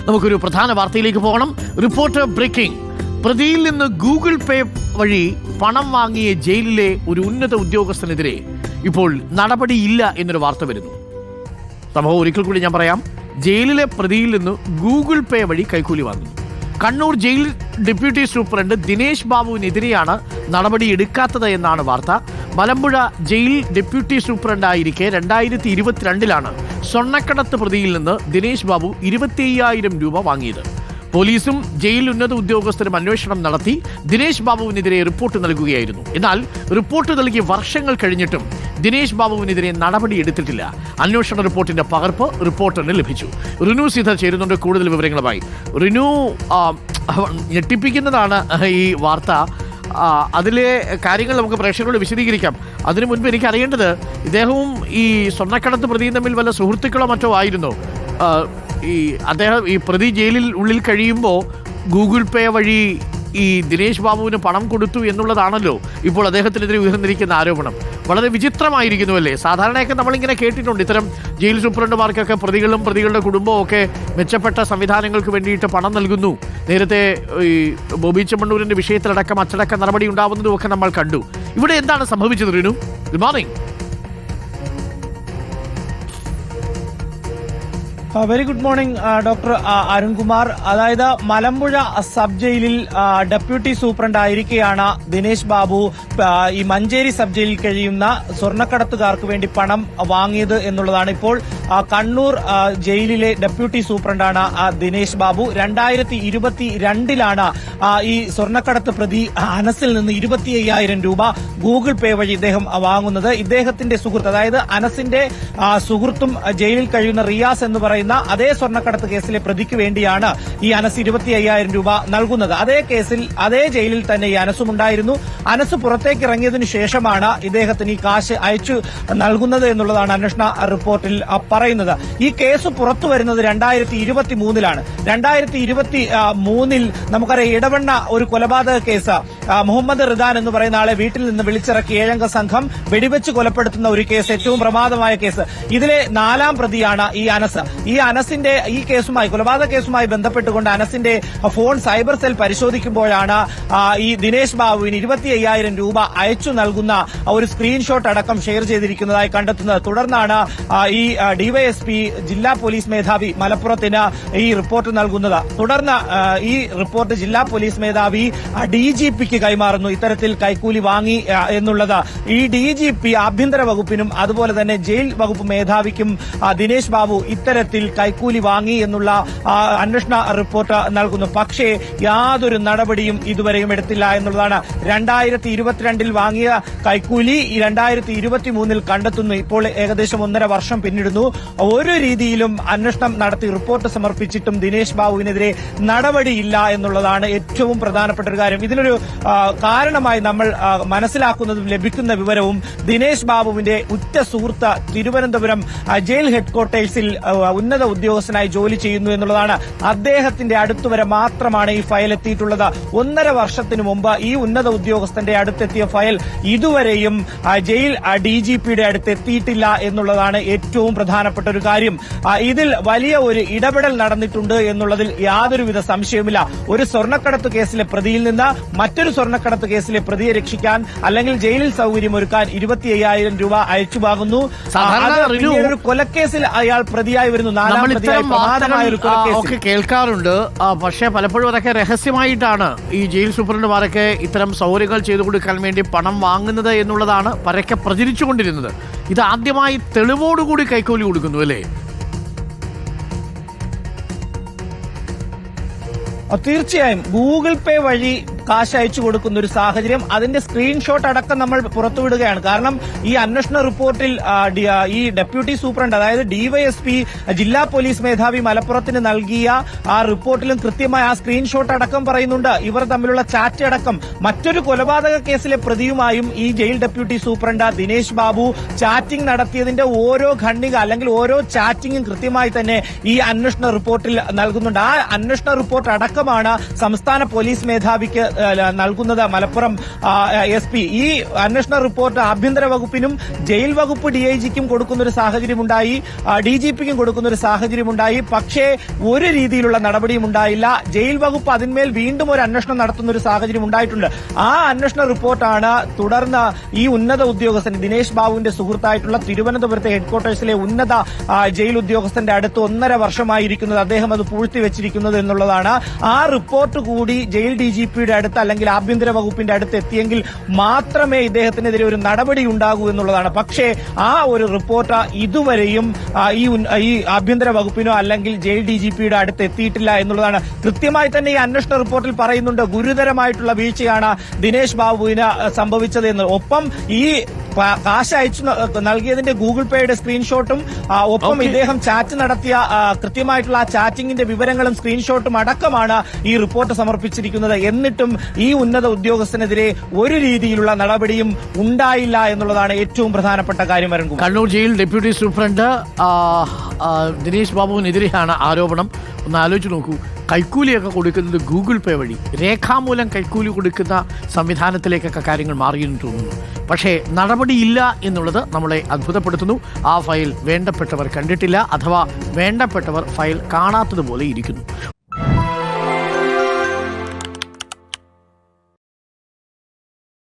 നമുക്കൊരു പ്രധാന വാർത്തയിലേക്ക് പോകണം. Reporter breaking. പ്രതിയിൽ നിന്ന് ഗൂഗിൾ പേ വഴി പണം വാങ്ങിയ ജയിലിലെ ഒരു ഉന്നത ഉദ്യോഗസ്ഥനെതിരെ ഇപ്പോൾ നടപടിയില്ല എന്നൊരു വാർത്ത വരുന്നു. സംഭവം ഒരിക്കൽ കൂടി ഞാൻ പറയാം. ജയിലിലെ പ്രതിയിൽ നിന്ന് ഗൂഗിൾ പേ വഴി കൈക്കൂലി വാങ്ങുന്നു. Kannur jail deputy superintendent Dinesh ബാബുവിനെതിരെയാണ് നടപടി എടുക്കാത്തത് എന്നാണ് വാർത്ത. മലമ്പുഴ ജയിൽ ഡെപ്യൂട്ടി സൂപ്രണ്ടായിരിക്കെ 2022 സ്വർണ്ണക്കടത്ത് പ്രതിയിൽ നിന്ന് ദിനേശ് ബാബു 25,000 രൂപ വാങ്ങിയത്. പോലീസും ജയിൽ ഉന്നത ഉദ്യോഗസ്ഥരും അന്വേഷണം നടത്തി ദിനേശ് ബാബുവിനെതിരെ റിപ്പോർട്ട് നൽകുകയായിരുന്നു. എന്നാൽ റിപ്പോർട്ട് നൽകിയ വർഷങ്ങൾ കഴിഞ്ഞിട്ടും ദിനേശ് ബാബുവിനെതിരെ നടപടി എടുത്തിട്ടില്ല. അന്വേഷണ റിപ്പോർട്ടിന്റെ പകർപ്പ് റിപ്പോർട്ടറിന് ലഭിച്ചു. റിനു സീത ചേരുന്നുണ്ട് കൂടുതൽ വിവരങ്ങളുമായി. റിനു, ഞെട്ടിപ്പിക്കുന്നതാണ് ഈ വാർത്ത. അതിലെ കാര്യങ്ങൾ നമുക്ക് പ്രേക്ഷകരോട് വിശദീകരിക്കാം. അതിനു മുൻപ് എനിക്ക് അറിയേണ്ടത്, ഇദ്ദേഹവും ഈ സ്വർണ്ണക്കടത്ത് പ്രതിയും തമ്മിൽ വല്ല സുഹൃത്തുക്കളോ മറ്റോ ആയിരുന്നോ? ഈ പ്രതി ജയിലിൽ ഉള്ളിൽ കഴിയുമ്പോൾ ഗൂഗിൾ പേ വഴി ഈ ദിനേശ് ബാബുവിന് പണം കൊടുത്തു എന്നുള്ളതാണല്ലോ ഇപ്പോൾ അദ്ദേഹത്തിനെതിരെ ഉയർന്നിരിക്കുന്ന ആരോപണം. വളരെ വിചിത്രമായിരിക്കുന്നു അല്ലേ? സാധാരണയൊക്കെ നമ്മളിങ്ങനെ കേട്ടിട്ടുണ്ട്, ഇത്തരം ജയിൽ സൂപ്രണ്ടുമാർക്കൊക്കെ പ്രതികളും പ്രതികളുടെ കുടുംബവും ഒക്കെ മെച്ചപ്പെട്ട സംവിധാനങ്ങൾക്ക് വേണ്ടിയിട്ട് പണം നൽകുന്നു. നേരത്തെ ഈ ബോബി ചെമ്മണ്ണൂരിന്റെ വിഷയത്തിലടക്കം അച്ചടക്ക നടപടി ഉണ്ടാവുന്നതും ഒക്കെ നമ്മൾ കണ്ടു. ഇവിടെ എന്താണ് സംഭവിച്ചത് Rinu? Good morning. Very good morning doctor Arunkumar. അതായത് മലമ്പുഴ സബ് ജയിലിൽ ഡെപ്യൂട്ടി സൂപ്രണ്ട് ആയിരിക്കെയാണ് ദിനേശ് ബാബു ഈ മഞ്ചേരി സബ് ജയിലിൽ കഴിയുന്ന സ്വർണ്ണക്കടത്തുകാർക്ക് വേണ്ടി പണം വാങ്ങിയത് എന്നുള്ളതാണ്. ഇപ്പോൾ കണ്ണൂർ ജയിലിലെ ഡെപ്യൂട്ടി സൂപ്രണ്ടാണ് ദിനേശ് ബാബു. 2022 ഈ സ്വർണ്ണക്കടത്ത് പ്രതി അനസിൽ നിന്ന് 25,000 രൂപ ഗൂഗിൾ പേ വഴി ഇദ്ദേഹം വാങ്ങുന്നത്. ഇദ്ദേഹത്തിന്റെ സുഹൃത്ത്, അതായത് അനസിന്റെ സുഹൃത്തും ജയിലിൽ കഴിയുന്ന റിയാസ് എന്ന് പറയുന്ന അതേ സ്വർണ്ണക്കടത്ത് കേസിലെ പ്രതിക്ക് വേണ്ടിയാണ് ഈ അനസ് 25,000 രൂപ നൽകുന്നത്. അതേ കേസിൽ അതേ ജയിലിൽ തന്നെ ഈ അനസും ഉണ്ടായിരുന്നു. അനസ് പുറത്തേക്ക് ഇറങ്ങിയതിനു ശേഷമാണ് ഇദ്ദേഹത്തിന് ഈ കാശ് അയച്ചു നൽകുന്നത് എന്നുള്ളതാണ് അന്വേഷണ റിപ്പോർട്ടിൽ പറയുന്നത്. ഈ കേസ് പുറത്തു വരുന്നത് 2023 2023 നമുക്കറിയാം, ഇടവണ്ണ ഒരു കൊലപാതക കേസ്, മുഹമ്മദ് റിദാൻ എന്ന് പറയുന്ന ആളെ വീട്ടിൽ നിന്ന് വിളിച്ചിറക്കി 7 സംഘം വെടിവെച്ച് കൊലപ്പെടുത്തുന്ന ഒരു കേസ്, ഏറ്റവും പ്രമാദമായ കേസ്. ഇതിലെ 4ാം പ്രതിയാണ് ഈ അനസ്. ഈ അനസിന്റെ ഈ കേസുമായി, കൊലപാതക കേസുമായി ബന്ധപ്പെട്ടുകൊണ്ട് അനസിന്റെ ഫോൺ സൈബർ സെൽ പരിശോധിക്കുമ്പോഴാണ് ഈ ദിനേശ് ബാബുവിന് 25,000 രൂപ അയച്ചു നൽകുന്ന ഒരു സ്ക്രീൻഷോട്ട് അടക്കം ഷെയർ ചെയ്തിരിക്കുന്നതായി കണ്ടെത്തുന്നത്. തുടർന്നാണ് ഈ ഡിവൈഎസ്പി ജില്ലാ പോലീസ് മേധാവി മലപ്പുറത്തിന് ഈ റിപ്പോർട്ട് നൽകുന്നത്. തുടർന്ന് ഈ റിപ്പോർട്ട് ജില്ലാ പോലീസ് മേധാവി ഡിജിപിക്ക് കൈമാറുന്നു. ഇത്തരത്തിൽ കൈക്കൂലി വാങ്ങി എന്നുള്ളത് ഈ ഡിജിപി ആഭ്യന്തര വകുപ്പിനും അതുപോലെ തന്നെ ജയിൽ വകുപ്പ് മേധാവിക്കും ദിനേശ് ബാബു ഇത്തരത്തിൽ കൈക്കൂലി വാങ്ങി എന്നുള്ള അന്വേഷണ റിപ്പോർട്ട് നൽകുന്നു. പക്ഷേ യാതൊരു നടപടിയും ഇതുവരെയും എടുത്തില്ല എന്നുള്ളതാണ്. 2022 വാങ്ങിയ കൈക്കൂലി 2023 കണ്ടെത്തുന്നു. ഇപ്പോൾ ഏകദേശം 1.5 വർഷം പിന്നിടുന്നു. ഒരു രീതിയിലും അന്വേഷണം നടത്തി റിപ്പോർട്ട് സമർപ്പിച്ചിട്ടും ദിനേശ് ബാബുവിനെതിരെ നടപടിയില്ല എന്നുള്ളതാണ് ഏറ്റവും പ്രധാനപ്പെട്ട ഒരു കാര്യം. ഇതിനൊരു കാരണമായി നമ്മൾ മനസ്സിലാക്കുന്നതും ലഭിക്കുന്ന വിവരവും, ദിനേശ് ബാബുവിന്റെ ഉറ്റ സുഹൃത്ത് തിരുവനന്തപുരം ജയിൽ ഹെഡ്ക്വാർട്ടേഴ്സിൽ ഉന്നത ഉദ്യോഗസ്ഥനായി ജോലി ചെയ്യുന്നു എന്നുള്ളതാണ്. അദ്ദേഹത്തിന്റെ അടുത്തുവരെ മാത്രമാണ് ഈ ഫയൽ എത്തിയിട്ടുള്ളത്. 1.5 വർഷത്തിനു മുമ്പ് ഈ ഉന്നത ഉദ്യോഗസ്ഥന്റെ അടുത്തെത്തിയ ഫയൽ ഇതുവരെയും ജയിൽ ഡിജിപിയുടെ അടുത്ത് എത്തിയിട്ടില്ല എന്നുള്ളതാണ് ഏറ്റവും പ്രധാനപ്പെട്ട ഒരു കാര്യം. ഇതിൽ വലിയ ഒരു ഇടപെടൽ നടന്നിട്ടുണ്ട് എന്നുള്ളതിൽ യാതൊരുവിധ സംശയവുമില്ല. ഒരു സ്വർണ്ണക്കടത്ത് കേസിലെ പ്രതിയിൽ നിന്ന് മറ്റൊരു സ്വർണ്ണക്കടത്ത് കേസിലെ പ്രതിയെ രക്ഷിക്കാൻ അല്ലെങ്കിൽ ജയിലിൽ സൌകര്യമൊരുക്കാൻ 25,000 രൂപ അയച്ചു വാങ്ങുന്നു. ഒരു കൊലക്കേസിൽ അയാൾ പ്രതിയായി വരുന്നു. 4ാം പ്രതിയായി പ്രധാനമായ ഒരു കൊലക്കേസ് കേൾക്കാറുണ്ട്. പക്ഷേ പലപ്പോഴും അതൊക്കെ രഹസ്യമായിട്ടാണ് ഈ ജയിൽ സൂപ്രണ്ടുമാരൊക്കെ ഇത്തരം സൗകര്യങ്ങൾ ചെയ്തു കൊടുക്കാൻ വേണ്ടി പണം വാങ്ങുന്നത് എന്നുള്ളതാണ് പരക്കെ പ്രചരിച്ചുകൊണ്ടിരുന്നത്. ഇത് ആദ്യമായി തെളിവോടുകൂടി കൈക്കൂലി കൊടുക്കുന്നു അല്ലേ? തീർച്ചയായും ഗൂഗിൾ പേ വഴി കാശ് അയച്ചു കൊടുക്കുന്ന ഒരു സാഹചര്യം, അതിന്റെ സ്ക്രീൻഷോട്ട് അടക്കം നമ്മൾ പുറത്തുവിടുകയാണ്. കാരണം ഈ അന്വേഷണ റിപ്പോർട്ടിൽ ഈ ഡെപ്യൂട്ടി സൂപ്രണ്ട്, അതായത് ഡിവൈഎസ്പി ജില്ലാ പോലീസ് മേധാവി മലപ്പുറത്തിന് നൽകിയ ആ റിപ്പോർട്ടിലും കൃത്യമായി ആ സ്ക്രീൻഷോട്ട് അടക്കം പറയുന്നുണ്ട്. ഇവർ തമ്മിലുള്ള ചാറ്റ് അടക്കം മറ്റൊരു കൊലപാതക കേസിലെ പ്രതിയുമായും ഈ jail deputy superintendent Dinesh Babu chatting നടത്തിയതിന്റെ ഓരോ ഖണ്ഡിക അല്ലെങ്കിൽ ഓരോ ചാറ്റിംഗും കൃത്യമായി തന്നെ ഈ അന്വേഷണ റിപ്പോർട്ടിൽ നൽകുന്നുണ്ട്. ആ അന്വേഷണ റിപ്പോർട്ട് അടക്കമാണ് സംസ്ഥാന പോലീസ് മേധാവിക്ക് നൽകുന്നത് മലപ്പുറം SP. ഈ അന്വേഷണ റിപ്പോർട്ട് ആഭ്യന്തര വകുപ്പിനും ജയിൽ വകുപ്പ് DIGക്കും കൊടുക്കുന്ന ഒരു സാഹചര്യമുണ്ടായി, DGPക്കും കൊടുക്കുന്ന ഒരു സാഹചര്യമുണ്ടായി. പക്ഷേ ഒരു രീതിയിലുള്ള നടപടിയും ഉണ്ടായില്ല. ജയിൽ വകുപ്പ് അതിന്മേൽ വീണ്ടും ഒരു അന്വേഷണം നടത്തുന്ന ഒരു സാഹചര്യം ഉണ്ടായിട്ടുണ്ട്. ആ അന്വേഷണ റിപ്പോർട്ടാണ് തുടർന്ന് ഈ ഉന്നത ഉദ്യോഗസ്ഥൻ ദിനേശ് ബാബുവിന്റെ സുഹൃത്തായിട്ടുള്ള തിരുവനന്തപുരത്തെ ഹെഡ്ക്വാർട്ടേഴ്സിലെ ഉന്നത ജയിൽ ഉദ്യോഗസ്ഥന്റെ അടുത്ത് 1.5 വർഷമായിരിക്കുന്നത് അദ്ദേഹം അത് പൂഴ്ത്തിവെച്ചിരിക്കുന്നത് എന്നുള്ളതാണ്. ആ റിപ്പോർട്ട് കൂടി ജയിൽ DGPയുടെ അടുത്ത് അല്ലെങ്കിൽ ആഭ്യന്തര വകുപ്പിന്റെ അടുത്ത് എത്തിയെങ്കിൽ മാത്രമേ ഇദ്ദേഹത്തിനെതിരെ ഒരു നടപടി ഉണ്ടാകൂ എന്നുള്ളതാണ്. പക്ഷേ ആ ഒരു റിപ്പോർട്ട് ഇതുവരെയും ഈ ആഭ്യന്തര വകുപ്പിനോ അല്ലെങ്കിൽ ജയിൽ DGPയുടെ അടുത്ത് എത്തിയിട്ടില്ല എന്നുള്ളതാണ്. കൃത്യമായി തന്നെ ഈ അന്വേഷണ റിപ്പോർട്ടിൽ പറയുന്നുണ്ട് ഗുരുതരമായിട്ടുള്ള വീഴ്ചയാണ് ദിനേശ് ബാബുവിന് സംഭവിച്ചതെന്ന്. ഒപ്പം ഈ കാശ് അയച്ചു നൽകിയതിന്റെ ഗൂഗിൾ പേയുടെ സ്ക്രീൻഷോട്ടും ഒപ്പം ഇദ്ദേഹം ചാറ്റ് നടത്തിയ കൃത്യമായിട്ടുള്ള ആ ചാറ്റിംഗിന്റെ വിവരങ്ങളും സ്ക്രീൻഷോട്ടും അടക്കമാണ് ഈ റിപ്പോർട്ട് സമർപ്പിച്ചിരിക്കുന്നത്. എന്നിട്ടും ഈ ഉന്നത ഉദ്യോഗസ്ഥനെതിരെ ഒരു രീതിയിലുള്ള നടപടിയും ഉണ്ടായില്ല എന്നുള്ളതാണ് ഏറ്റവും പ്രധാനപ്പെട്ട കാര്യം. വരുമ്പോൾ Kannur jail deputy superintendent Dinesh ബാബുവിനെതിരെയാണ് ആരോപണം. ഒന്ന് ആലോചിച്ച് നോക്കൂ, കൈക്കൂലിയൊക്കെ കൊടുക്കുന്നത് ഗൂഗിൾ പേ വഴി, രേഖാമൂലം കൈക്കൂലി കൊടുക്കുന്ന സംവിധാനത്തിലേക്കൊക്കെ കാര്യങ്ങൾ മാറിയെന്ന് തോന്നുന്നു. പക്ഷേ നടപടിയില്ല എന്നുള്ളത് നമ്മളെ അത്ഭുതപ്പെടുത്തുന്നു. ആ ഫയൽ വേണ്ടപ്പെട്ടവർ കണ്ടിട്ടില്ല, അഥവാ വേണ്ടപ്പെട്ടവർ ഫയൽ കാണാത്തതുപോലെ ഇരിക്കുന്നു.